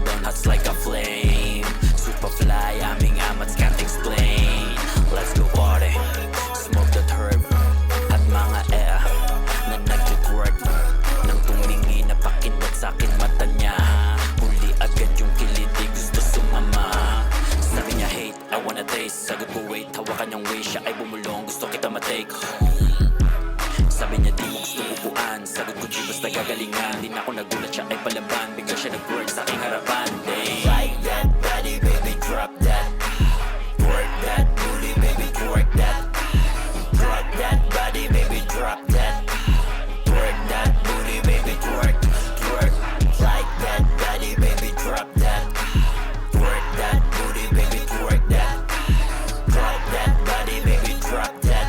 down, hot's like a flame. Superfly, aming amats can't explain. Let's go party, smoke that herb. At mga ea na nag-twerk nang tumingin na pakindat sa'kin mata niya. Huli agad yung kiliti, gusto sumama. Sabi niya hate, I wanna taste. Sagot ko wait, hawakan niyang way. Siya ay bumulong, gusto kita ma-take home. Sabi niya di mo gusto upuan. Sagot ko di basta gagalingan. Di na ako nagulat, siya ay palaban. Bigla siya nag-work sa aking harapan. Like that body, baby, drop that. Work that booty, baby, twerk that. Drop that body, baby, drop that. Work that booty, baby, twerk, twerk. Like that body, baby, drop that. Work that booty, baby, twerk that. Drop that body, baby, drop that.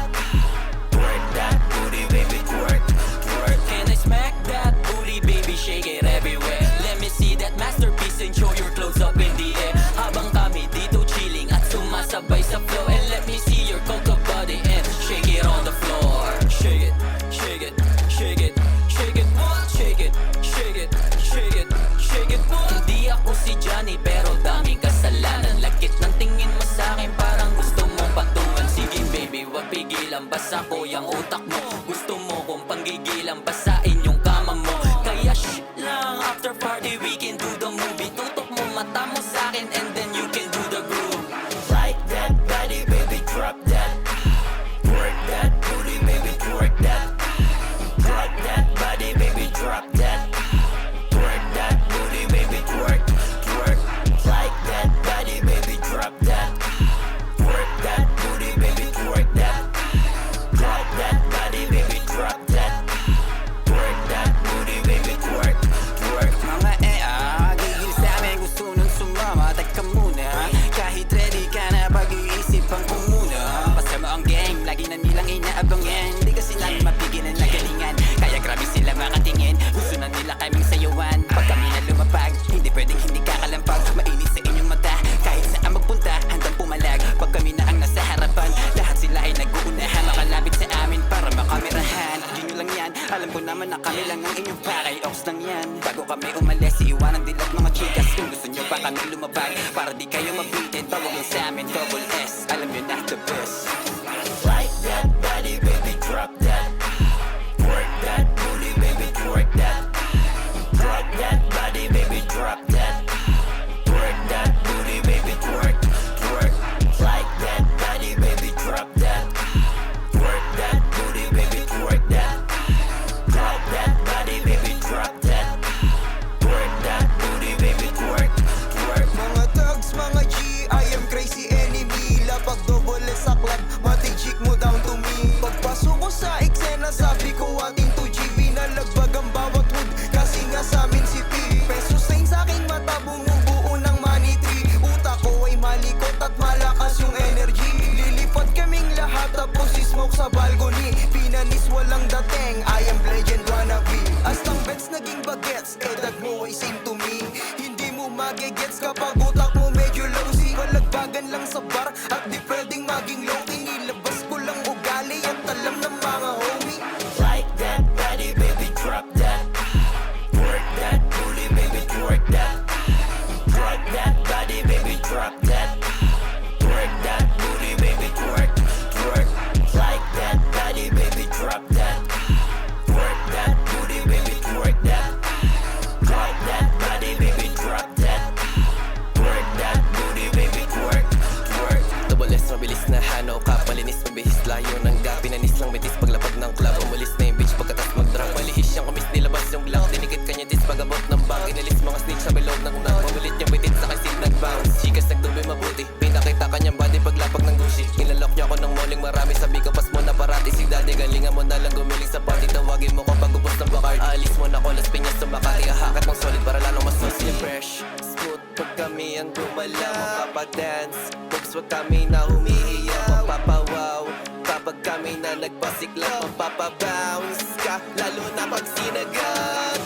Work that booty, baby, twerk, twerk. Can I smack that booty, baby, shake it everywhere. Let me see that masterpiece and show your clothes up in the air. Habang kami dito chilling at sumasabay sa flow. And let me see your coca body and shake it on the floor. Shake it, shake it, shake it, shake it, shake it, shake it, shake it, shake it. Hindi ako si Johnny pero daming kasalanan. Lakit ng tingin mo sa'kin parang gusto mong patungan. Sige baby, wag pigilan, basa ko yung utak mo. Gusto mo kong panggigilan, basain yung kama mo. Kaya shh lang, after party we can do the movie. Tutok mo mata mo sa'kin and then you can do the groove. Like that body, baby, drop that. Work that booty, baby, twerk that. Drop that body, baby, drop that. Work that booty, baby, twerk, twerk. Like that body, baby, drop that. Work that booty, baby, twerk that. Drop that body, baby, drop that. Work that booty, baby, twerk, twerk. Mga gigil sa amin, gusto nang sumama. Teka muna, kahit ready ka na, pag-iisipan ko muna. Pasama ang game, lagi na nilang inaabangan. Di kasi namin mapigilan na galingan. Kaya grabe sila makatingin, gusto na nila kaming sayawan. Pag kami na lumapag, hindi pwedeng hindi kakalampag. Mainit sa inyong mata, kahit saan magpunta, handang pumalag. Pag kami na ang nasa harapan, lahat sila ay nag-uunahan. Makalapit sa amin para makamerahan. Yun nyo lang yan, alam ko naman na kami lang ang inyong pakay. Ox lang yan, bago kami umalis, iiwanan dilat mga chikas. Kung gusto nyo pa kami lumabag, para di kayo mabitin, tawag lang sa amin, double S. Alam nyo na the best. Like that body, baby, drop that. Work that booty, baby, twerk that. Drop that body, baby, drop that. Work that booty, baby, twerk, twerk. Like that body, baby, drop that. Work that booty, baby, twerk that. Drop that body, baby, drop that. Work that booty, baby, twerk, twerk. Mga thugs, mga G, I am crazy enemy. Lapag double sa club, matig chick mo down to me. Pagpasok ko sa eksena, sabi ko ating 2GB. Nalagbag ang bawat hood, kasi nga sa amin si P. Peso sign sa aking mata, bumubuo ng money tree. Utak ko ay malikot at malakas yung energy. Lilipad kaming lahat, tapos si smoke sa balcony. Pinanis walang dating, I am legend wannabe. Astang bets naging bagets, edag mo ay same to me. Hindi mo magigets kapag utak mo medyo lousy. Palagbagan lang sa bar at di pwedeng maging low. Inilabas ko lang ugali at alam ng mga homie. Like that body, baby, drop that. Work that booty, baby, twerk that. Drop that body, baby, drop that. Work that booty, baby, twerk, twerk. Like that body, baby, drop that. Work that booty, baby, twerk that. Drop that body, baby, drop that. Work that booty, baby, twerk, twerk. Double S, mabilis na hanaw ka. Malinis, mabihis, layo ng gapi. Nanis lang, betis, paglapag ng club. Umalis na yung bitch, pagkatas mag-drunk. Malihis siyang kumis, nilabas yung black. Dinikit kanya dis, pag-abot ng bag. Inalis mga snitch sa below ng nag. Mamulit niyang bitin sa kasit, nag-bounce. Chikas, nagtuloy mabuti. Pinakita kanyang body, paglapag ng gushi. Nilalok niya ako ng moling marami. Sabi ko, pas mo na parati. Si daddy, galingan mo na lang gumiling sa party. Tawagin mo ko pag ubos ng bakard. Alis mo na ko, las pinyas sa Makati. Ahakat ng solid para lalong mas social. Fresh, smooth, pag kami ang gumalaw. Mapapadance, books wag kami na humihiyaw. Mapapawaw, kapag kami na nagpasiklang. Mapapabounce ka, lalo na pag sinagat.